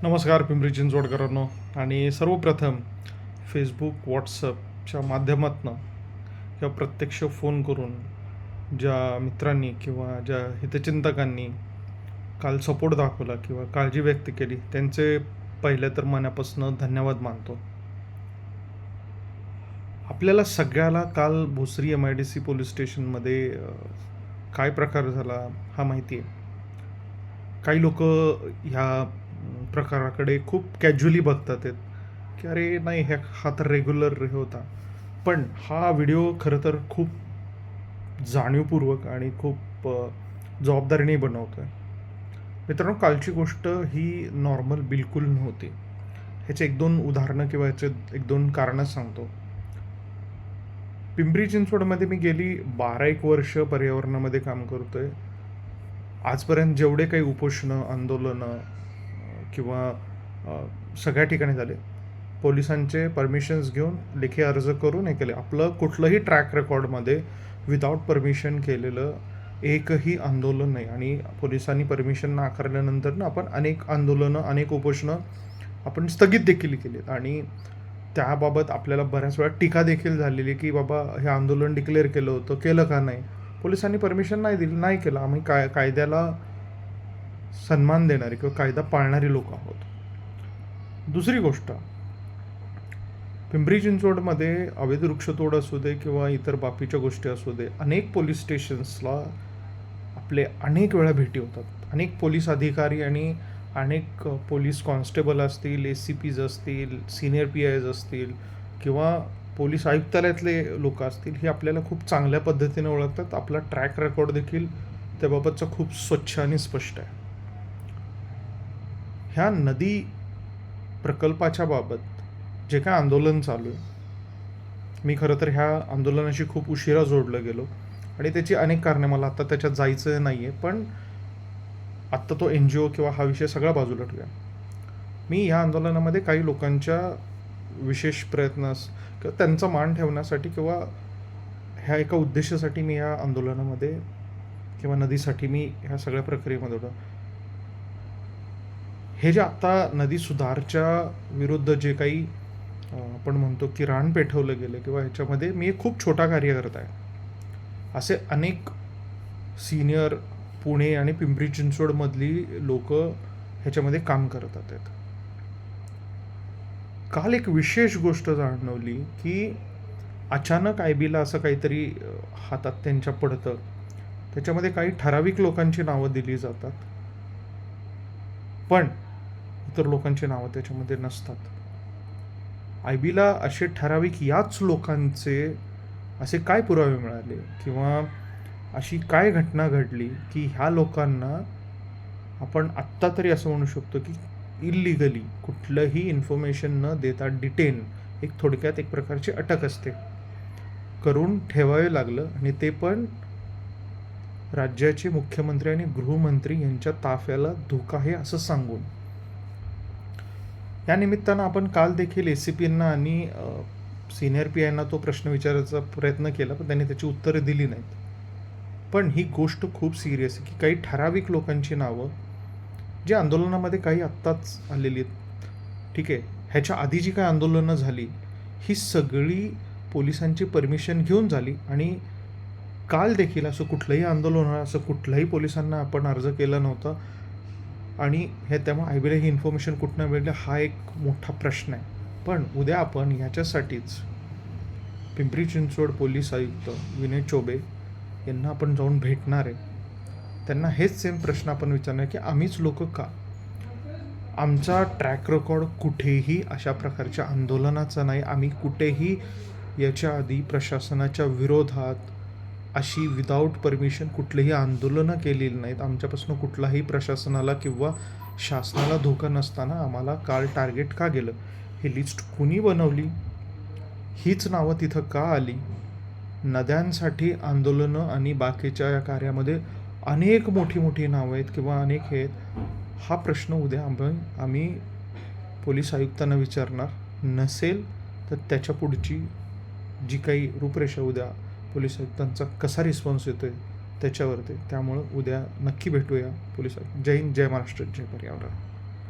नमस्कार पिंपरी चिंचवडकरांनो. आणि सर्वप्रथम फेसबुक व्हॉट्सअपच्या माध्यमातून किंवा प्रत्यक्ष फोन करून ज्या मित्रांनी किंवा ज्या हितचिंतकांनी काल सपोर्ट दाखवला किंवा काळजी व्यक्त केली त्यांचे पहिले तर मनापासून धन्यवाद मानतो. आपल्याला सगळ्याला काल भोसरी MIDC पोलीस स्टेशनमध्ये काय प्रकार झाला हा माहिती आहे. काही लोक ह्या प्रकाराकडे खूप कॅज्युअली बघतात आहेत की अरे नाही हा तर रेग्युलर होता. पण हा व्हिडिओ खरं तर खूप जाणीवपूर्वक आणि खूप जबाबदारीने बनवतो आहे. मित्रांनो, कालची गोष्ट ही नॉर्मल बिलकुल नव्हती. ह्याचे एक दोन उदाहरणं किंवा ह्याचे एक दोन कारणं सांगतो. पिंपरी चिंचवडमध्ये मी गेली 12-1 वर्ष पर्यावरणामध्ये काम करतोय. आजपर्यंत जेवढे काही उपोषणं आंदोलनं किंवा सगळ्या ठिकाणी झाले, पोलिसांचे परमिशन्स घेऊन लेखी अर्ज करून हे केले. आपलं कुठलंही ट्रॅक रेकॉर्डमध्ये विदाऊट परमिशन केलेलं एकही आंदोलन नाही. आणि पोलिसांनी परमिशन नाकारल्यानंतर ना आपण अनेक आंदोलनं अनेक उपोषणं आपण स्थगित देखील केलीत. आणि त्याबाबत आपल्याला बऱ्याच वेळा टीका देखील झालेली की बाबा हे आंदोलन डिक्लेअर केलं होतं, केलं का नाही, पोलिसांनी परमिशन नाही दिली, नाही केलं. आम्ही कायद्याला सन्मान देणारे किंवा कायदा पाळणारी लोक आहोत. दुसरी गोष्ट, पिंपरी चिंचवडमध्ये अवैध वृक्षतोड असू दे किंवा इतर बाकीच्या गोष्टी असू दे, अनेक पोलीस स्टेशन्सला आपले अनेक वेळा भेटी होतात. अनेक पोलीस अधिकारी आणि अनेक पोलीस कॉन्स्टेबल असतील, ACPs असतील, सिनियर PIs असतील किंवा पोलीस आयुक्तालयातले लोक असतील, हे आपल्याला खूप चांगल्या पद्धतीने ओळखतात. आपला ट्रॅक रेकॉर्ड देखील त्याबाबतचा खूप स्वच्छ आणि स्पष्ट आहे. ह्या नदी प्रकल्पाच्या बाबत जे काय आंदोलन चालू आहे, मी खरं तर ह्या आंदोलनाशी खूप उशिरा जोडलं गेलो आणि त्याची अनेक कारणे, मला आता त्याच्यात जायचं नाही आहे. पण आत्ता तो NGO किंवा हा विषय सगळा बाजूला ठेवूया. मी ह्या आंदोलनामध्ये काही लोकांच्या विशेष प्रयत्नास किंवा त्यांचा मान ठेवण्यासाठी किंवा ह्या एका उद्देशासाठी मी ह्या आंदोलनामध्ये किंवा नदीसाठी मी ह्या सगळ्या प्रक्रियेमध्ये होतो. हे जे आत्ता नदी सुधारच्या विरुद्ध जे काही आपण म्हणतो की रान पेटवलं गेलं किंवा ह्याच्यामध्ये मी एक खूप छोटा कार्यकर्ता आहे. असे अनेक सिनियर पुणे आणि पिंपरी चिंचवडमधली लोक ह्याच्यामध्ये काम करतात आहेत. काल एक विशेष गोष्ट जाणवली की अचानक IBला असं काहीतरी हातात त्यांच्या पडतं. त्याच्यामध्ये काही ठराविक लोकांची नावं दिली जातात, पण इतर लोकांची नावं त्याच्यामध्ये नसतात. IBला असे ठराविक याच लोकांचे असे काय पुरावे मिळाले किंवा अशी काय घटना घडली की ह्या लोकांना आपण आत्ता तरी असं म्हणू शकतो की इल्लिगली कुठलंही इन्फॉर्मेशन न देता डिटेन, एक थोडक्यात एक प्रकारची अटक असते, करून ठेवावे लागलं. आणि ते पण राज्याचे मुख्यमंत्री आणि गृहमंत्री यांच्या ताफ्याला धोका आहे असं सांगून. या निमित्तानं आपण काल देखील ACPंना आणि सिनियर PIंना तो प्रश्न विचारायचा प्रयत्न केला, पण त्यांनी त्याची उत्तरं दिली नाहीत. पण ही गोष्ट खूप सिरियस आहे की काही ठराविक लोकांची नावं जी आंदोलनामध्ये काही आत्ताच आलेली आहेत, ठीक आहे, ह्याच्या आधी जी काही आंदोलनं झाली ही सगळी पोलिसांची परमिशन घेऊन झाली. आणि काल देखील असं कुठलंही आंदोलन, असं कुठल्याही पोलिसांना आपण अर्ज केला नव्हता. आणि हे त्यामुळे IBला ही इन्फॉर्मेशन कुठनं मिळाली हा एक मोठा प्रश्न आहे. पण उद्या आपण ह्याच्यासाठीच पिंपरी चिंचवड पोलीस आयुक्त विनय चौबे यांना आपण जाऊन भेटणार आहे. त्यांना हेच सेम प्रश्न आपण विचारणार की आम्हीच लोक का, आमचा ट्रॅक रेकॉर्ड कुठेही अशा प्रकारच्या आंदोलनाचा नाही, आम्ही कुठेही याच्या आधी प्रशासनाच्या विरोधात अशी विदाऊट परमिशन कुठलीही आंदोलनं केलेली नाहीत. आमच्यापासून कुठलाही प्रशासनाला किंवा शासनाला धोका नसताना आम्हाला काल टार्गेट का गेलं, ही लिस्ट कुणी बनवली, हीच नावं तिथं का आली, नद्यांसाठी आंदोलनं आणि बाकीच्या या कार्यामध्ये अनेक मोठी नावं आहेत किंवा अनेक हे आहेत, हा प्रश्न उद्या आम्ही पोलीस आयुक्तांना विचारणार. नसेल तर त्याच्या पुढची जी काही रूपरेषा उद्या पोलीस आयुक्तांचा कसा रिस्पॉन्स येतो आहे त्याच्यावरती. त्यामुळं उद्या नक्की भेटूया पोलीस आयुक्त. जय हिंद, जय महाराष्ट्र, जय पर्यावरण.